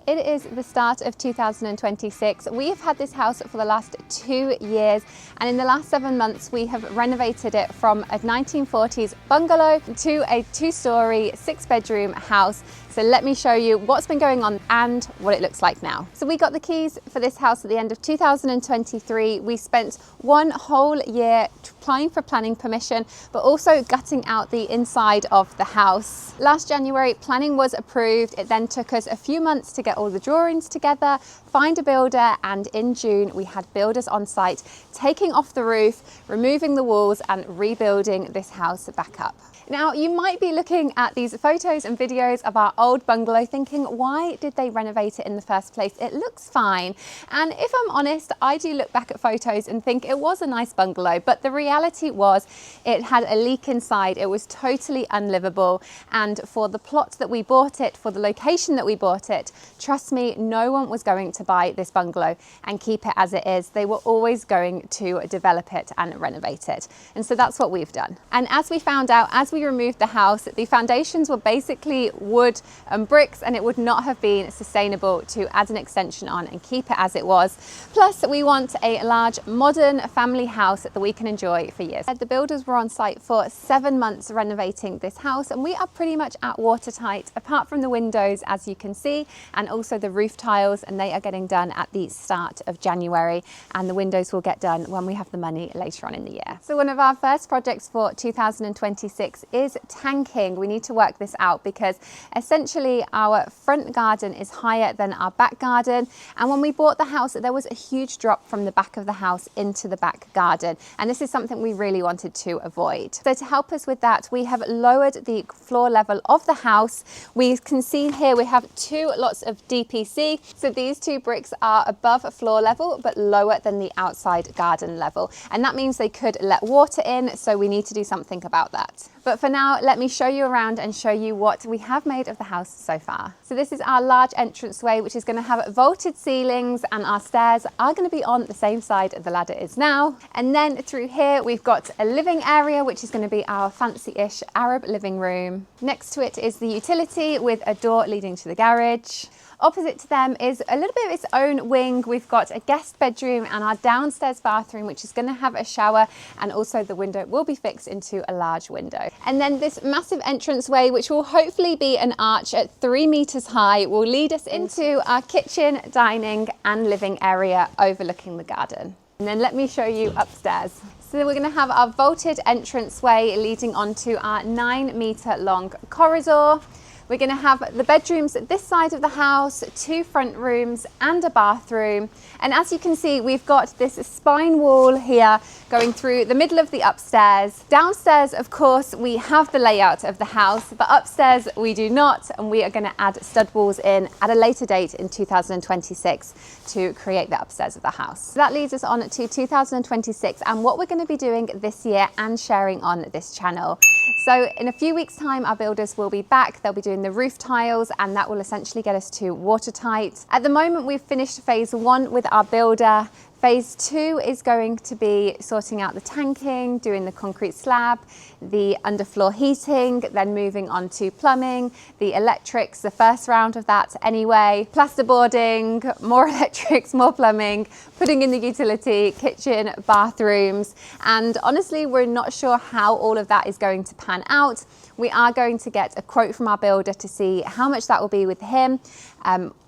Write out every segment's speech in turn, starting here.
It is the start of 2026. We've had this house for the last 2 years, and in the last 7 months we have renovated it from a 1940s bungalow to a 2-story 6-bedroom house. So let me show you what's been going on and what it looks like now. So we got the keys for this house at the end of 2023. We spent 1 whole year applying for planning permission, but also gutting out the inside of the house. Last January, planning was approved. It then took us a few months to get all the drawings together, find a builder, and in June we had builders on site taking off the roof, removing the walls and rebuilding this house back up. Now, you might be looking at these photos and videos of our old bungalow thinking, why did they renovate it in the first place? It looks fine. And if I'm honest, I do look back at photos and think it was a nice bungalow, but the reality was it had a leak inside. It was totally unlivable. And for the plot that we bought it, for the location that we bought it, trust me, no one was going to buy this bungalow and keep it as it is. They were always going to develop it and renovate it. And so that's what we've done. And as we found out, as we removed the house, the foundations were basically wood and bricks, and it would not have been sustainable to add an extension on and keep it as it was. Plus, we want a large modern family house that we can enjoy for years. The builders were on site for 7 months renovating this house, and we are pretty much at watertight, apart from the windows, as you can see, and also the roof tiles, and they are getting done at the start of January, and the windows will get done when we have the money later on in the year. So one of our first projects for 2026 is tanking. We need to work this out because essentially our front garden is higher than our back garden, and when we bought the house there was a huge drop from the back of the house into the back garden, and this is something we really wanted to avoid. So to help us with that, we have lowered the floor level of the house. We can see here we have 2 lots of DPC, so these 2 bricks are above floor level but lower than the outside garden level, and that means they could let water in, so we need to do something about that. But for now, let me show you around and show you what we have made of the house so far. So this is our large entranceway, which is going to have vaulted ceilings, and our stairs are going to be on the same side the ladder is now. And then through here, we've got a living area, which is going to be our fancy-ish Arab living room. Next to it is the utility with a door leading to the garage. Opposite to them is a little bit of its own wing. We've got a guest bedroom and our downstairs bathroom, which is going to have a shower, and also the window will be fixed into a large window. And then this massive entranceway, which will hopefully be an arch at 3 meters high, will lead us into our kitchen, dining and living area overlooking the garden. And then let me show you upstairs. So we're going to have our vaulted entranceway leading onto our 9-meter long corridor. We're going to have the bedrooms at this side of the house, 2 front rooms and a bathroom. And as you can see, we've got this spine wall here going through the middle of the upstairs. Downstairs, of course, we have the layout of the house, but upstairs we do not, and we are going to add stud walls in at a later date in 2026 to create the upstairs of the house. So that leads us on to 2026 and what we're going to be doing this year and sharing on this channel. So in a few weeks' time, our builders will be back. They'll be doing the roof tiles, and that will essentially get us to watertight. At the moment, we've finished phase 1 with our builder. Phase 2 is going to be sorting out the tanking, doing the concrete slab, the underfloor heating, then moving on to plumbing, the electrics, the first round of that anyway, plasterboarding, more electrics, more plumbing, putting in the utility, kitchen, bathrooms. And honestly, we're not sure how all of that is going to pan out. We are going to get a quote from our builder to see how much that will be with him.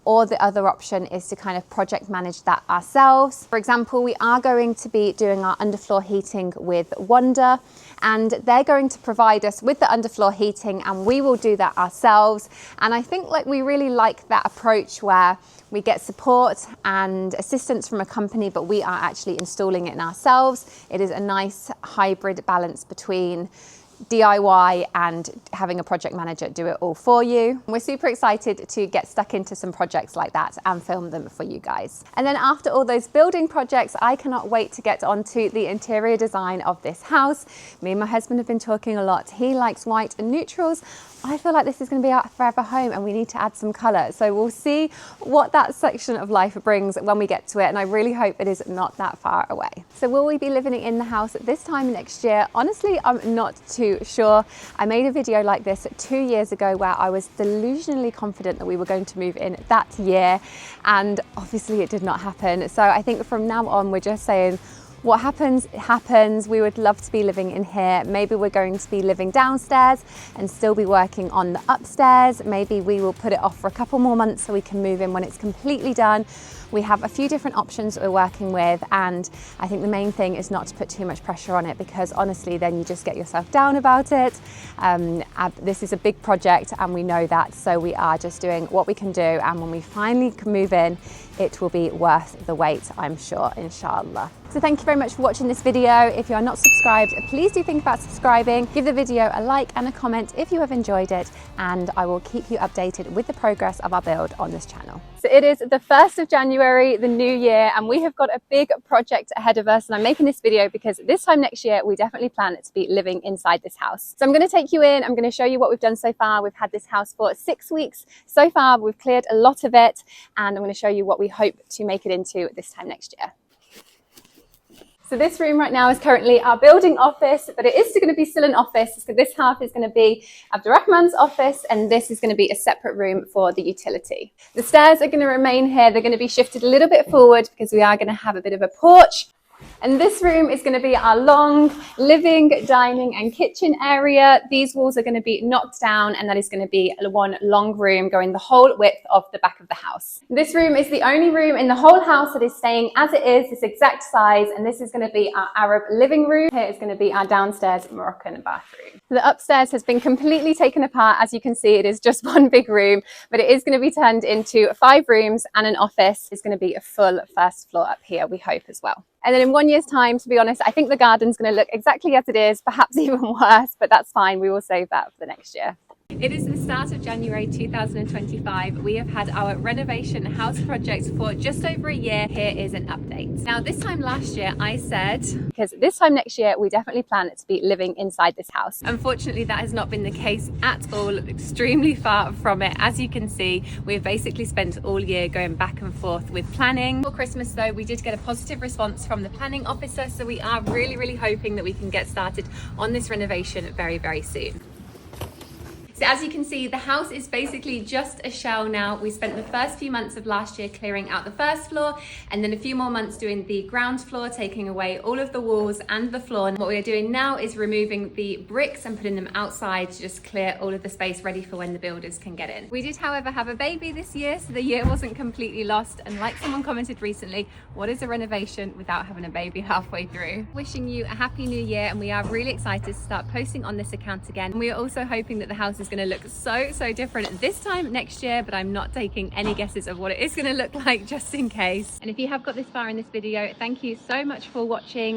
Or the other option is to kind of project manage that ourselves. For example, we are going to be doing our underfloor heating with Wonder, and they're going to provide us with the underfloor heating, and we will do that ourselves. And I think we really like that approach where we get support and assistance from a company, but we are actually installing it ourselves. It is a nice hybrid balance between DIY and having a project manager do it all for you. We're super excited to get stuck into some projects like that and film them for you guys. And then after all those building projects, I cannot wait to get onto the interior design of this house. Me and my husband have been talking a lot. He likes white and neutrals. I feel like this is going to be our forever home and we need to add some colour. So we'll see what that section of life brings when we get to it, and I really hope it is not that far away. So will we be living in the house at this time next year? Honestly, I'm not too sure. I made a video like this 2 years ago where I was delusionally confident that we were going to move in that year, and obviously it did not happen. So I think from now on we're just saying, what happens, it happens. We would love to be living in here. Maybe we're going to be living downstairs and still be working on the upstairs. Maybe we will put it off for a couple more months so we can move in when it's completely done. We have a few different options that we're working with, and I think the main thing is not to put too much pressure on it, because honestly then you just get yourself down about it. This is a big project and we know that, so we are just doing what we can do, and when we finally can move in, it will be worth the wait, I'm sure, inshallah. So thank you very much for watching this video. If you are not subscribed, please do think about subscribing. Give the video a like and a comment if you have enjoyed it, and I will keep you updated with the progress of our build on this channel. So it is the 1st of January, the new year, and we have got a big project ahead of us, and I'm making this video because this time next year we definitely plan to be living inside this house. So I'm going to take you in, I'm going to show you what we've done so far. We've had this house for 6 weeks so far, we've cleared a lot of it, and I'm going to show you what we hope to make it into this time next year. So this room right now is currently our building office, but it is going to be still an office. So this half is going to be Abdurrahman's office, and this is going to be a separate room for the utility. The stairs are going to remain here. They're going to be shifted a little bit forward because we are going to have a bit of a porch. And this room is going to be our long living, dining and kitchen area. These walls are going to be knocked down, and that is going to be one long room going the whole width of the back of the house. This room is the only room in the whole house that is staying as it is, this exact size, and this is going to be our Arab living room. Here is going to be our downstairs Moroccan bathroom. The upstairs has been completely taken apart. As you can see, it is just one big room, but it is going to be turned into 5 rooms and an office. It's going to be a full first floor up here, we hope, as well. And then in 1 year's time, to be honest, I think the garden's going to look exactly as it is, perhaps even worse, but that's fine. We will save that for the next year. It is the start of January 2025. We have had our renovation house project for just over a year. Here is an update. Now, this time last year, I said, because this time next year, we definitely plan to be living inside this house. Unfortunately, that has not been the case at all. Extremely far from it. As you can see, we've basically spent all year going back and forth with planning. For Christmas, though, we did get a positive response from the planning officer, so we are really hoping that we can get started on this renovation very, very soon. So as you can see, the house is basically just a shell now. We spent the first few months of last year clearing out the first floor, and then a few more months doing the ground floor, taking away all of the walls and the floor. And what we are doing now is removing the bricks and putting them outside to just clear all of the space ready for when the builders can get in. We did, however, have a baby this year, so the year wasn't completely lost. And like someone commented recently, what is a renovation without having a baby halfway through? Wishing you a happy new year, and we are really excited to start posting on this account again. And we are also hoping that the house is going to look so different this time next year, but I'm not taking any guesses of what it is going to look like just in case. And if you have got this far in this video, thank you so much for watching.